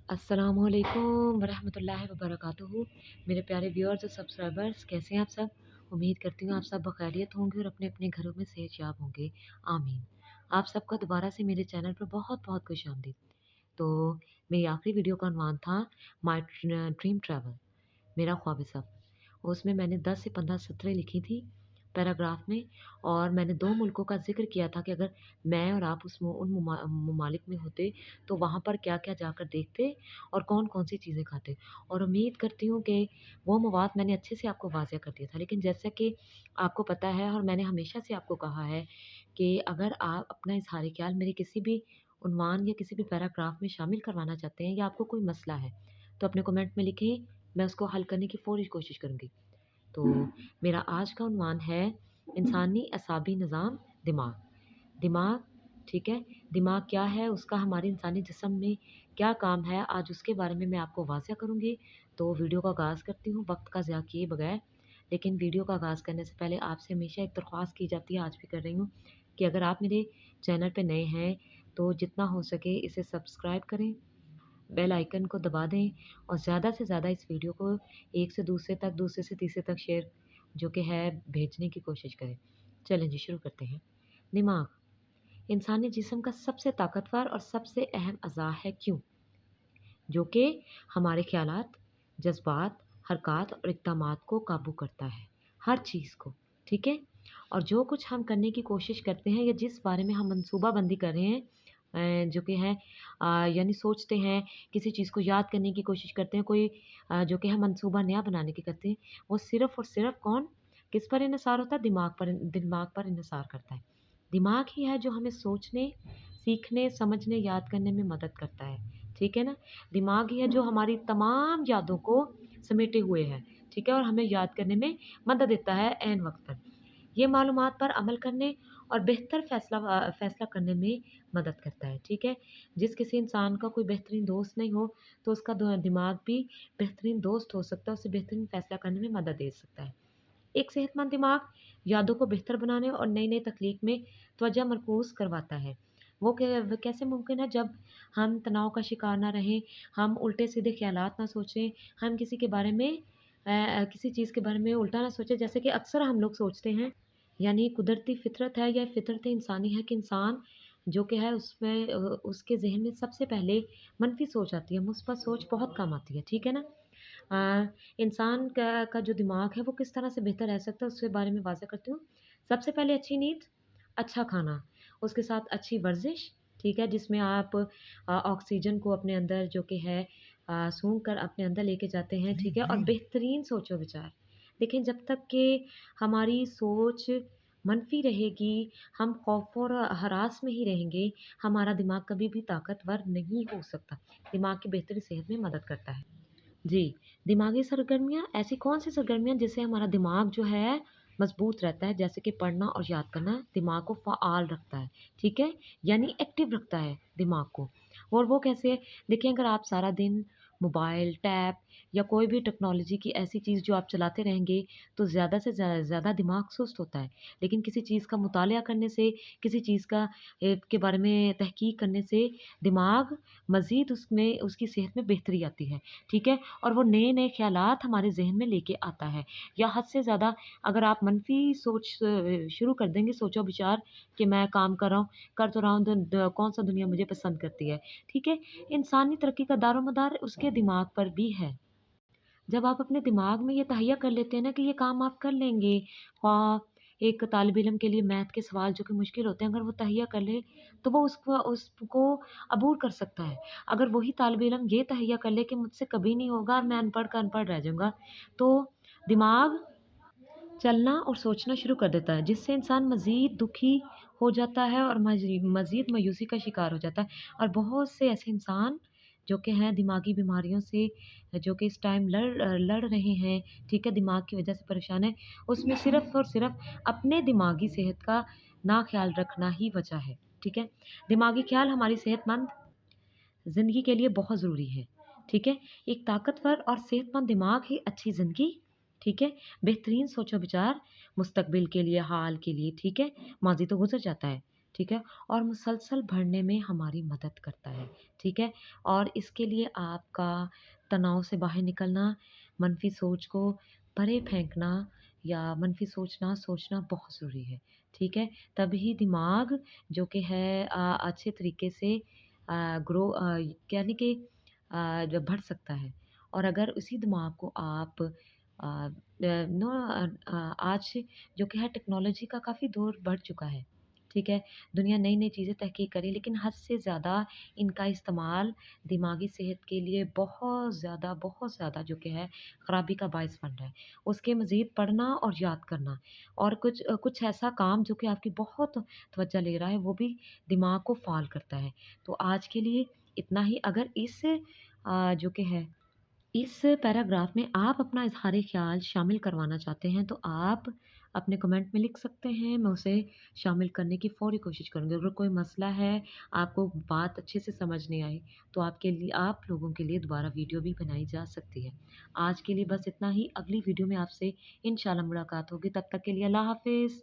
अस्सलामुअलैकुम वरहमतुल्लाहि वबरकातुहू। मेरे प्यारे व्यूअर्स और सब्सक्राइबर्स, कैसे हैं आप सब? उम्मीद करती हूँ आप सब बखैरियत होंगे और अपने अपने घरों में सेहतयाब होंगे। आमीन। आप सबका दोबारा से मेरे चैनल पर बहुत बहुत खुश आमदीद। तो मेरी आखिरी वीडियो का उन्वान था माई ड्रीम ट्रैवल, मेरा ख्वाब सफ़र। उसमें मैंने 10 से 15 सतरें लिखी थी पैराग्राफ में, और मैंने 2 मुल्कों का ज़िक्र किया था कि अगर मैं और आप उन ममालिक में होते तो वहाँ पर क्या-क्या जाकर देखते और कौन-कौन सी चीज़ें खाते। और उम्मीद करती हूँ कि वो मवाद मैंने अच्छे से आपको वाज़िह कर दिया था। लेकिन जैसा कि आपको पता है और मैंने हमेशा से आपको कहा है कि अगर आप अपना इज़हार ख़्याल मेरे किसी भी उन्वान या किसी भी पैराग्राफ में शामिल करवाना चाहते हैं, या आपको कोई मसला है, तो अपने कमेंट में लिखें, मैं उसको हल करने की फ़ौरी कोशिश करूँगी। तो मेरा आज का उन्वान है इंसानी असाबी निज़ाम, दिमाग। दिमाग, ठीक है? दिमाग क्या है, उसका हमारे इंसानी जिस्म में क्या काम है, आज उसके बारे में मैं आपको वाज़िह करूँगी। तो वीडियो का आगाज़ करती हूँ वक़्त का ज़िया किए बगैर। लेकिन वीडियो का आगाज़ करने से पहले आपसे हमेशा एक दरख्वास्त की जाती है, आज भी कर रही हूँ, कि अगर आप मेरे चैनल पे नए हैं तो जितना हो सके इसे सब्सक्राइब करें, बेल आइकन को दबा दें और ज़्यादा से ज़्यादा इस वीडियो को एक से दूसरे तक, दूसरे से तीसरे तक शेयर जो कि है भेजने की कोशिश करें। चलें जी, शुरू करते हैं। दिमाग इंसानी जिस्म का सबसे ताकतवर और सबसे अहम अज़ा है, क्यों? जो कि हमारे ख़्यालात, जज़्बात, हरकत और इक़दामात को काबू करता है, हर चीज़ को, ठीक है? और जो कुछ हम करने की कोशिश करते हैं या जिस बारे में हम मनसूबाबंदी कर रहे हैं, जो कि है यानी सोचते हैं, किसी चीज़ को याद करने की कोशिश करते हैं, कोई जो कि हम मनसूबा नया बनाने की करते हैं, वो सिर्फ़ और सिर्फ़ कौन, किस पर इन्हिसार होता है? दिमाग पर इन्हिसार करता है। दिमाग ही है जो हमें सोचने, सीखने, समझने, याद करने में मदद करता है, ठीक है ना? दिमाग ही है जो हमारी तमाम यादों को समेटे हुए है, ठीक है? और हमें याद करने में मदद देता है ऐन वक़्त पर। ये मालूमात पर अमल करने और बेहतर फ़ैसला करने में मदद करता है, ठीक है? जिस किसी इंसान का कोई बेहतरीन दोस्त नहीं हो, तो उसका दिमाग भी बेहतरीन दोस्त हो सकता है, उसे बेहतरीन फ़ैसला करने में मदद दे सकता है। एक सेहतमंद दिमाग यादों को बेहतर बनाने और नई-नई तख्लीक में तवज्जो मरकूज़ करवाता है। वो कैसे मुमकिन है? जब हम तनाव का शिकार ना रहें, हम उल्टे-सीधे ख़्यालात ना सोचें, हम किसी के बारे में किसी चीज़ के बारे में उल्टा ना सोचें, जैसे कि अक्सर हम लोग सोचते हैं। यानी कुदरती फ़ितरत है या फ़ितरत इंसानी है कि इंसान जो कि है उसमें उसके ज़हन में सबसे पहले मनफ़ी सोच आती है, मुस्बत सोच बहुत कम आती है, ठीक है ना? इंसान का जो दिमाग है वो किस तरह से बेहतर रह सकता है, उसके बारे में वाज़िह करती हूँ। सबसे पहले अच्छी नींद, अच्छा खाना, उसके साथ अच्छी वर्ज़िश, ठीक है? जिसमें आप ऑक्सीजन को अपने अंदर जो कि है सूँघ कर अपने अंदर लेके जाते हैं, ठीक है? और बेहतरीन सोचो-विचार। देखिए, जब तक कि हमारी सोच मनफ़ी रहेगी, हम खौफ़ और हरास में ही रहेंगे, हमारा दिमाग कभी भी ताकतवर नहीं हो सकता। दिमाग की बेहतरी सेहत में मदद करता है। जी, दिमागी सरगर्मियाँ, ऐसी कौन-सी सरगर्मियाँ जिससे हमारा दिमाग जो है मज़बूत रहता है, जैसे कि पढ़ना और याद करना दिमाग को फ़आल रखता है, ठीक है? यानी एक्टिव रखता है दिमाग को। और वो कैसे? देखिए, अगर आप सारा दिन मोबाइल, टैब या कोई भी टेक्नोलॉजी की ऐसी चीज़ जो आप चलाते रहेंगे, तो ज़्यादा से ज़्यादा दिमाग सुस्त होता है। लेकिन किसी चीज़ का मुतालिया करने से, किसी चीज़ का के बारे में तहकीक करने से दिमाग मज़ीद उसमें उसकी सेहत में बेहतरी आती है, ठीक है? और वो नए-नए ख़्यालात हमारे ज़हन में लेके आता है। या हद से ज़्यादा अगर आप मनफ़ी सोच शुरू कर देंगे, सोचो-विचार कि मैं काम कर रहा हूँ, कर तो रहा हूँ, द कौन-सा दुनिया मुझे पसंद करती है, ठीक है? इंसानी तरक्की का दारोमदार उसके दिमाग पर भी है। जब आप अपने दिमाग में ये तहैया कर लेते हैं ना कि ये काम आप कर लेंगे, एक तालिब इल्म के लिए मैथ के सवाल जो कि मुश्किल होते हैं, अगर वो तहैया कर ले, तो वो उसको अबूर कर सकता है। अगर वही तालिब इल्म ये तहैया कर ले कि मुझसे कभी नहीं होगा और मैं अनपढ़ का अनपढ़ रह जाऊँगा, तो दिमाग चलना और सोचना शुरू कर देता है, जिससे इंसान मज़ीद दुखी हो जाता है और मज़ीद मायूसी का शिकार हो जाता है। और बहुत से ऐसे इंसान जो कि हैं दिमागी बीमारियों से, जो कि इस टाइम लड़ रहे हैं, ठीक है? दिमाग की वजह से परेशान हैं, उसमें सिर्फ़ और सिर्फ़ अपने दिमागी सेहत का ना ख़्याल रखना ही वजह है, ठीक है? दिमागी ख़्याल हमारी सेहतमंद ज़िंदगी के लिए बहुत ज़रूरी है, ठीक है? एक ताकतवर और सेहतमंद दिमाग ही अच्छी ज़िंदगी, ठीक है? बेहतरीन सोचो-विचार, मुस्तकबिल के लिए, हाल के लिए, ठीक है? माज़ी तो गुज़र जाता है, ठीक है? और मुसलसल बढ़ने में हमारी मदद करता है, ठीक है? और इसके लिए आपका तनाव से बाहर निकलना, मनफ़ी सोच को परे फेंकना या मनफ़ी सोच ना सोचना बहुत ज़रूरी है, ठीक है? तभी दिमाग जो कि है अच्छे तरीके से यानी कि जो बढ़ सकता है। और अगर उसी दिमाग को आप आज जो कि है टेक्नोलॉजी का काफ़ी दौर बढ़ चुका है, ठीक है? दुनिया नई-नई चीज़ें तहकीक करे लेकिन हद से ज़्यादा इनका इस्तेमाल दिमागी सेहत के लिए बहुत ज़्यादा जो कि है ख़राबी का बायस बन रहा है। उसके मज़ीद पढ़ना और याद करना और कुछ ऐसा काम जो कि आपकी बहुत तवज्जो ले रहा है, वो भी दिमाग को फ़ाल करता है। तो आज के लिए इतना ही। अगर जो कि है इस पैराग्राफ में आप अपना इज़हार ख़्याल शामिल करवाना चाहते हैं, तो आप अपने कमेंट में लिख सकते हैं, मैं उसे शामिल करने की फ़ौरी कोशिश करूँगी। अगर कोई मसला है, आपको बात अच्छे से समझ नहीं आई, तो आप लोगों के लिए दोबारा वीडियो भी बनाई जा सकती है। आज के लिए बस इतना ही, अगली वीडियो में आपसे इंशाअल्लाह मुलाकात होगी, तब तक के लिए अल्लाह हाफ़िज़।